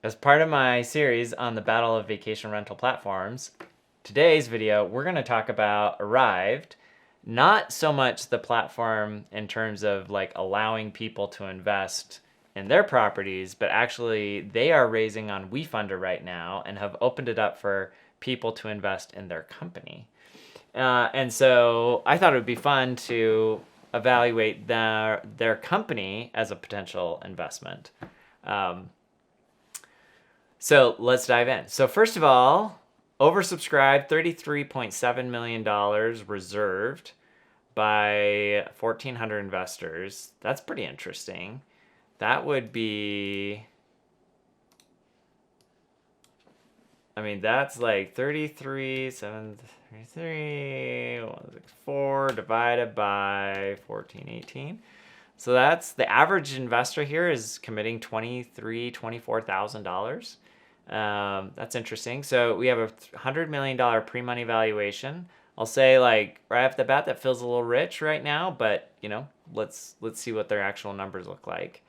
As part of my series on the Battle of Vacation Rental Platforms, today's video, we're going to talk about Arrived. Not so much the platform in terms of like allowing people to invest in their properties, but actually they are raising on Wefunder right now and have opened it up for people to invest in their company. And so I thought it would be fun to evaluate their company as a potential investment. Um, so let's dive in. So first of all, oversubscribed, $33.7 million reserved by 1,400 investors. That's pretty interesting. That would be, I mean, that's like 164 divided by 1418. So that's the average investor here is committing $24,000. That's interesting. So we have a $100 million pre-money valuation. I'll say like right off the bat that feels a little rich right now, but let's see what their actual numbers look like.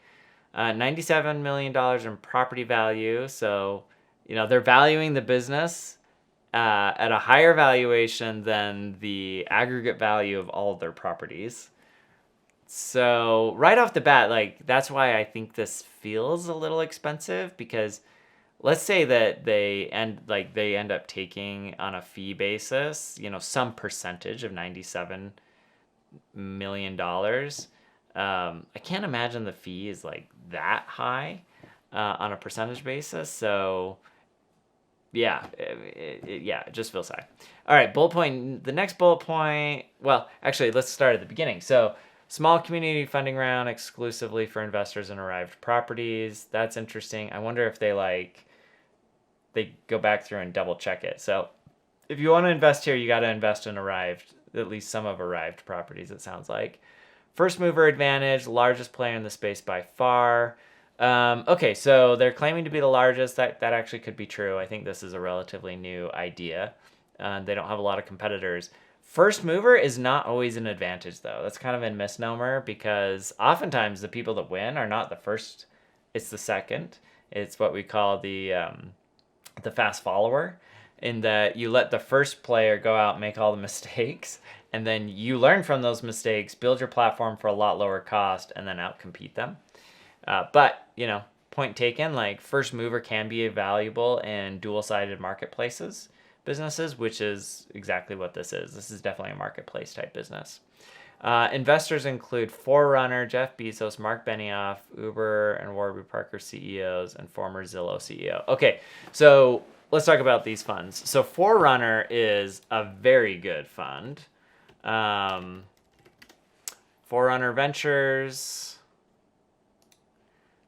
$97 million in property value. So they're valuing the business at a higher valuation than the aggregate value of all of their properties. So right off the bat, like that's why I think this feels a little expensive, because let's say that they end up taking on a fee basis, some percentage of $97 million. I can't imagine the fee is like that high on a percentage basis. So yeah, it just feels high. All right, bullet point. The next bullet point. Well, actually, let's start at the beginning. So small community funding round exclusively for investors in Arrived properties. That's interesting. I wonder if they go back through and double check it. So if you want to invest here, you got to invest in Arrived, at least some of Arrived properties, it sounds like. First mover advantage, largest player in the space by far. Okay, so they're claiming to be the largest. That actually could be true. I think this is a relatively new idea. They don't have a lot of competitors. First mover is not always an advantage, though. That's kind of a misnomer, because oftentimes the people that win are not the first, it's the second. It's what we call the fast follower, in that you let the first player go out and make all the mistakes, and then you learn from those mistakes, build your platform for a lot lower cost, and then outcompete them. But point taken, like first mover can be valuable in dual-sided marketplaces businesses, which is exactly what this is. This is definitely a marketplace type business. Investors include Forerunner, Jeff Bezos, Mark Benioff, Uber and Warby Parker CEOs, and former Zillow CEO. Okay, so let's talk about these funds. So Forerunner is a very good fund. Forerunner Ventures.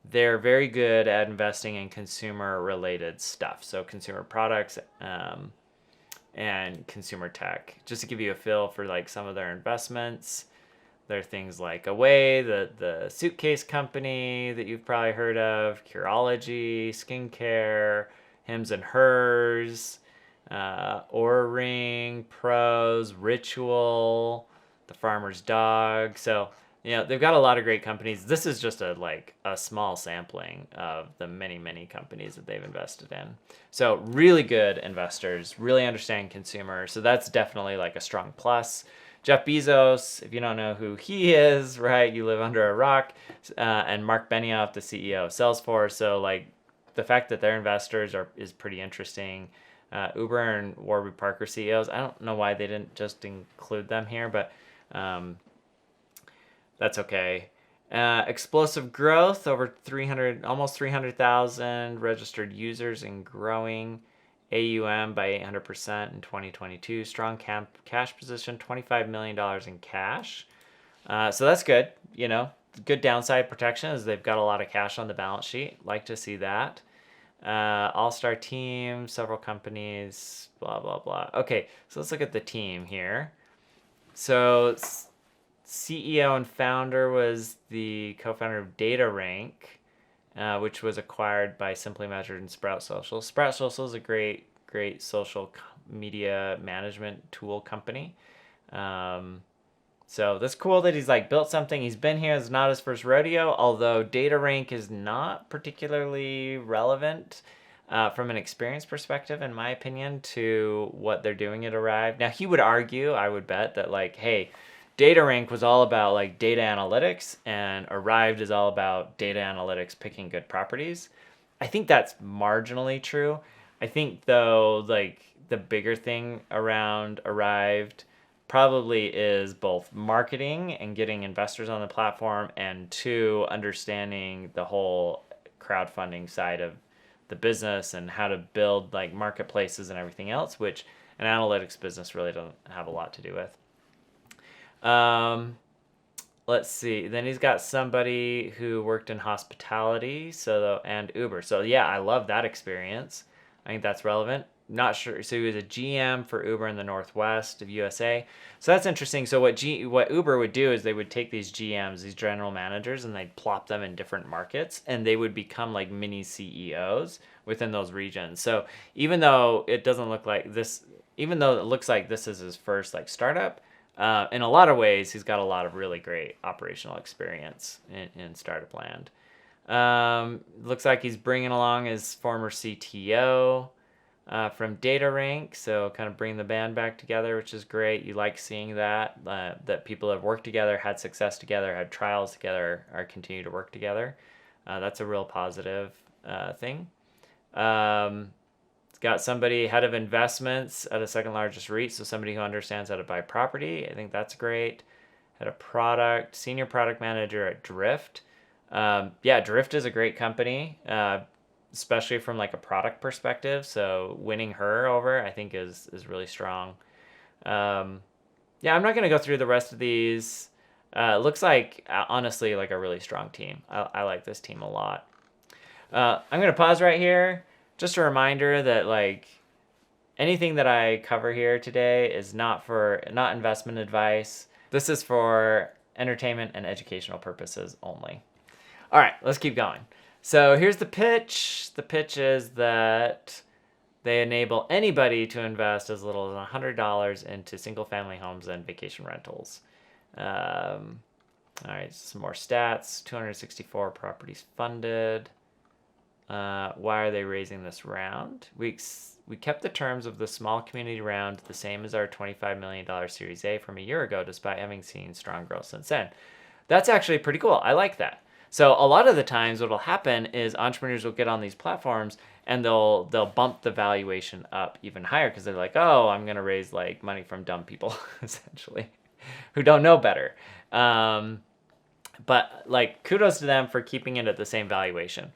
They're very good at investing in consumer-related stuff, so consumer products and consumer tech. Just to give you a feel for like some of their investments, there are things like Away, the suitcase company that you've probably heard of, Curology, skincare, Hims and Hers, Oura Ring, Pros, Ritual, The Farmer's Dog. So they've got a lot of great companies. This is just a small sampling of the many companies that they've invested in. So really good investors, really understand consumers. So that's definitely like a strong plus. Jeff Bezos, if you don't know who he is, right, you live under a rock. And Mark Benioff, the CEO of Salesforce. So like the fact that they're investors is pretty interesting. Uber and Warby Parker CEOs, I don't know why they didn't just include them here, but that's okay. Explosive growth, over 300, almost 300,000 registered users and growing. AUM by 800% in 2022. Strong cash position, $25 million in cash. So that's good. Good downside protection as they've got a lot of cash on the balance sheet. Like to see that. All-star team, several companies, blah, blah, blah. Okay, so let's look at the team here. So CEO and founder was the co-founder of DataRank, which was acquired by Simply Measured and Sprout Social. Sprout Social is a great social media management tool company. So that's cool that he's like built something. He's been here. It's not his first rodeo, although data rank is not particularly relevant from an experience perspective, in my opinion, to what they're doing at Arrive. Now, he would argue, I would bet, that like, hey, data rank was all about like data analytics, and Arrived is all about data analytics picking good properties. I think that's marginally true. I think though, like the bigger thing around Arrived probably is both marketing and getting investors on the platform, and two, understanding the whole crowdfunding side of the business and how to build like marketplaces and everything else, which an analytics business really doesn't have a lot to do with. Let's see. Then he's got somebody who worked in hospitality, and Uber. So yeah, I love that experience. I think that's relevant. Not sure. So he was a GM for Uber in the Northwest of USA. So that's interesting. So what Uber would do is they would take these GMs, these general managers, and they'd plop them in different markets, and they would become like mini CEOs within those regions. So even though it doesn't look like this, even though it looks like this is his first like startup, in a lot of ways, he's got a lot of really great operational experience in startup land. Looks like he's bringing along his former CTO from DataRank, so kind of bring the band back together, which is great. You like seeing that people have worked together, had success together, had trials together, or continue to work together. That's a real positive thing. It's got somebody head of investments at a second largest REIT, so somebody who understands how to buy property. I think that's great. Had a senior product manager at Drift. Yeah, Drift is a great company, especially from like a product perspective. So winning her over, I think, is really strong. Yeah, I'm not gonna go through the rest of these. Looks like honestly like a really strong team. I like this team a lot. I'm gonna pause right here. Just a reminder that like anything that I cover here today is not investment advice. This is for entertainment and educational purposes only. All right, let's keep going. So here's the pitch. The pitch is that they enable anybody to invest as little as $100 into single-family homes and vacation rentals. All right, some more stats. 264 properties funded. Why are they raising this round? We kept the terms of the small community round the same as our $25 million Series A from a year ago, despite having seen strong growth since then. That's actually pretty cool. I like that. So a lot of the times what will happen is entrepreneurs will get on these platforms and they'll bump the valuation up even higher because they're like, oh, I'm going to raise like money from dumb people, essentially, who don't know better. But like kudos to them for keeping it at the same valuation.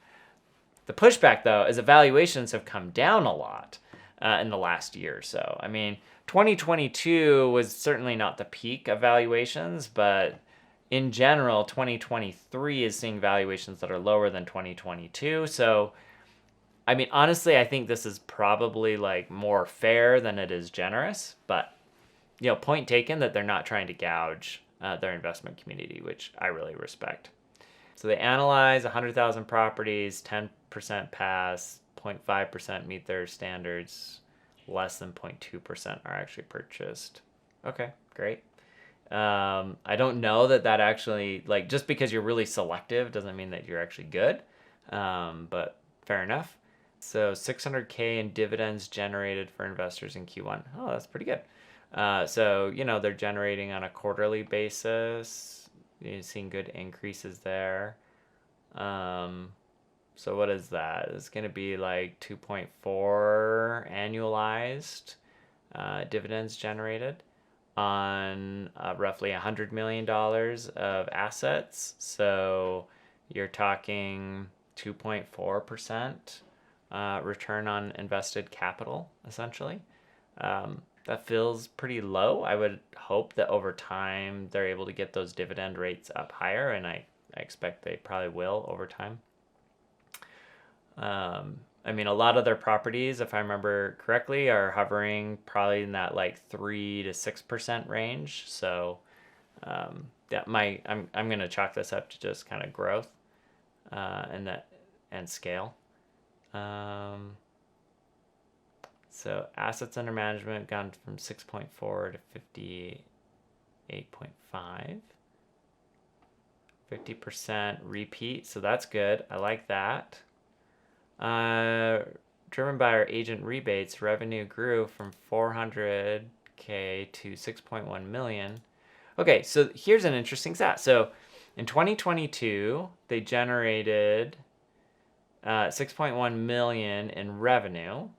The pushback, though, is that valuations have come down a lot in the last year or so. I mean, 2022 was certainly not the peak of valuations, but in general, 2023 is seeing valuations that are lower than 2022. So, I mean, honestly, I think this is probably like more fair than it is generous. But, point taken that they're not trying to gouge their investment community, which I really respect. So they analyze 100,000 properties, 10% pass, 0.5% meet their standards, less than 0.2% are actually purchased. Okay, great. I don't know that actually, like, just because you're really selective doesn't mean that you're actually good, but fair enough. So 600K in dividends generated for investors in Q1. Oh, that's pretty good. So, they're generating on a quarterly basis. You're seeing good increases there. So what is that? It's going to be like 2.4 annualized dividends generated on roughly $100 million of assets. So you're talking 2.4% return on invested capital, essentially. That feels pretty low. I would hope that over time they're able to get those dividend rates up higher, and I expect they probably will over time. I mean, a lot of their properties, if I remember correctly, are hovering probably in that like 3 to 6% range. So I'm gonna chalk this up to just kind of growth and scale. So assets under management gone from 6.4 to 8.5. 50% repeat, so that's good. I like that. Driven by our agent rebates, revenue grew from 400K to 6.1 million. Okay, so here's an interesting stat. So in 2022, they generated 6.1 million in revenue.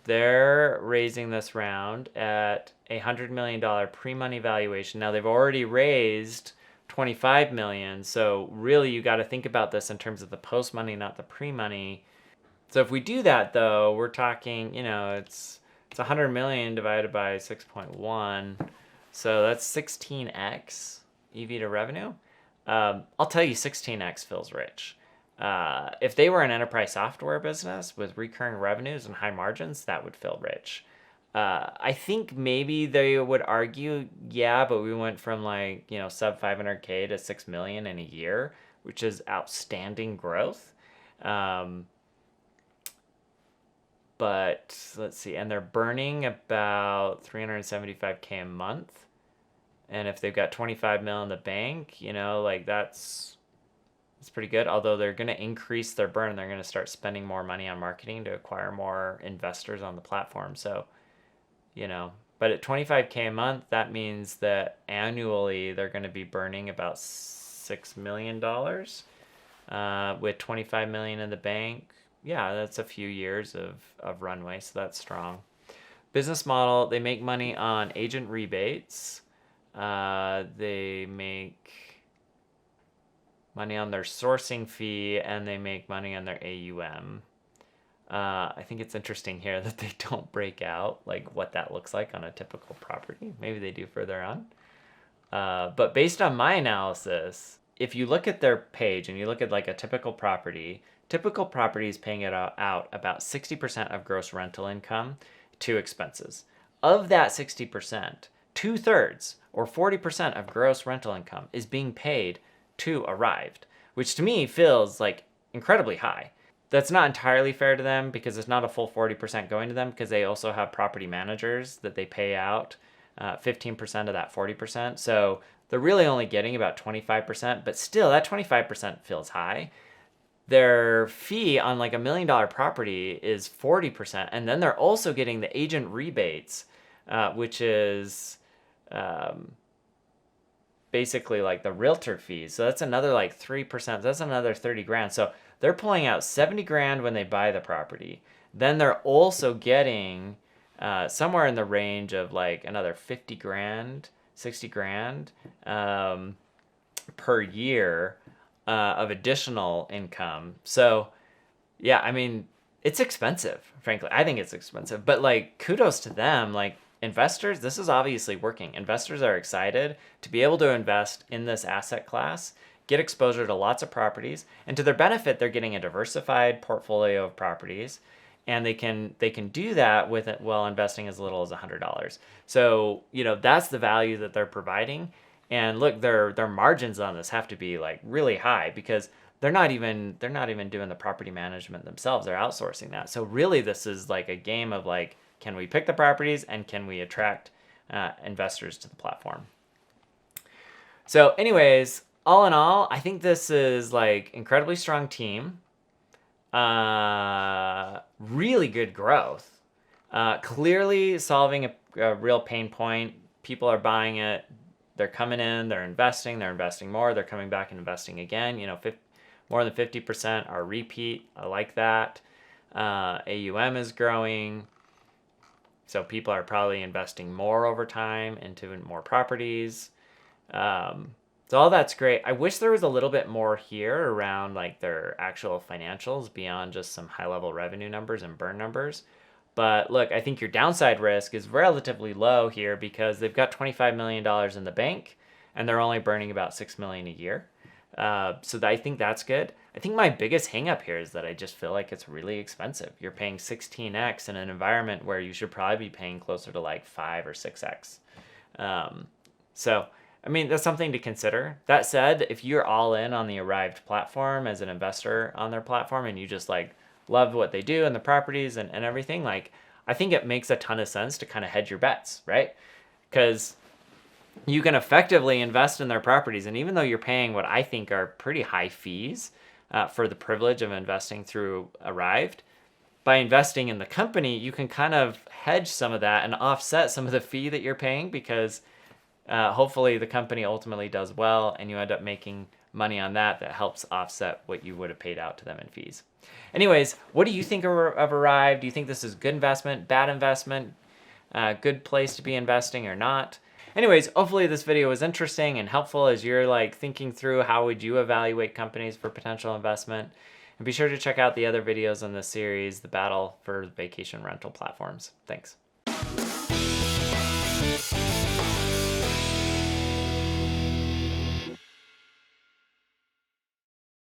They're raising this round at $100 million pre-money valuation. Now they've already raised 25 million. So really you got to think about this in terms of the post-money, not the pre-money. So if we do that though, we're talking, it's 100 million divided by 6.1. So that's 16x EV to revenue. I'll tell you 16x feels rich. If they were an enterprise software business with recurring revenues and high margins, that would feel rich. I think maybe they would argue, yeah, but we went from sub 500K to 6 million in a year, which is outstanding growth. But let's see, and they're burning about 375K a month. And if they've got 25 mil in the bank, that's pretty good. Although they're going to increase their burn, they're going to start spending more money on marketing to acquire more investors on the platform. So, but at 25K a month, that means that annually they're going to be burning about $6 million with 25 million in the bank. Yeah, that's a few years of runway, so that's strong. Business model, they make money on agent rebates. They make money on their sourcing fee, and they make money on their AUM. I think it's interesting here that they don't break out what that looks like on a typical property. Maybe they do further on. But based on my analysis, if you look at their page and you look at a typical property is paying it out about 60% of gross rental income to expenses. Of that 60%, 2/3 or 40% of gross rental income is being paid to Arrived, which to me feels incredibly high. That's not entirely fair to them because it's not a full 40% going to them, because they also have property managers that they pay out 15% of that 40%. So they're really only getting about 25%, but still that 25% feels high. Their fee on $1 million property is 40%, and then they're also getting the agent rebates, which is basically the realtor fees. So that's another 3%. That's another 30 grand. So they're pulling out 70 grand when they buy the property. Then they're also getting somewhere in the range of another 50 grand, 60 grand per year of additional income. So yeah, I mean, it's expensive, frankly. I think it's expensive, but kudos to them. Investors, this is obviously working. Investors are excited to be able to invest in this asset class, get exposure to lots of properties, and to their benefit, they're getting a diversified portfolio of properties, and they can do that with it while investing as little as $100. So that's the value that they're providing. And look, their margins on this have to be really high, because they're not even doing the property management themselves. They're outsourcing that. So really, this is a game of can we pick the properties and can we attract investors to the platform? So anyways, all in all, I think this is incredibly strong team. Really good growth. Clearly solving a real pain point. People are buying it. They're coming in, they're investing more, they're coming back and investing again. More than 50% are repeat. I like that. AUM is growing. So people are probably investing more over time into more properties. So all that's great. I wish there was a little bit more here around their actual financials beyond just some high-level revenue numbers and burn numbers. But look, I think your downside risk is relatively low here because they've got $25 million in the bank and they're only burning about $6 million a year. So I think that's good. I think my biggest hangup here is that I just feel like it's really expensive. You're paying 16x in an environment where you should probably be paying closer to 5 or 6x. So, I mean, that's something to consider. That said, if you're all in on the Arrived platform as an investor on their platform and you just love what they do and the properties and everything, I think it makes a ton of sense to kind of hedge your bets, right? Because you can effectively invest in their properties. And even though you're paying what I think are pretty high fees for the privilege of investing through Arrived, by investing in the company, you can kind of hedge some of that and offset some of the fee that you're paying, because hopefully the company ultimately does well and you end up making money on that helps offset what you would have paid out to them in fees. Anyways, what do you think of Arrive? Do you think this is good investment, bad investment, good place to be investing or not? Anyways, hopefully this video was interesting and helpful as you're like thinking through how would you evaluate companies for potential investment. And be sure to check out the other videos in this series, The Battle for Vacation Rental Platforms. Thanks.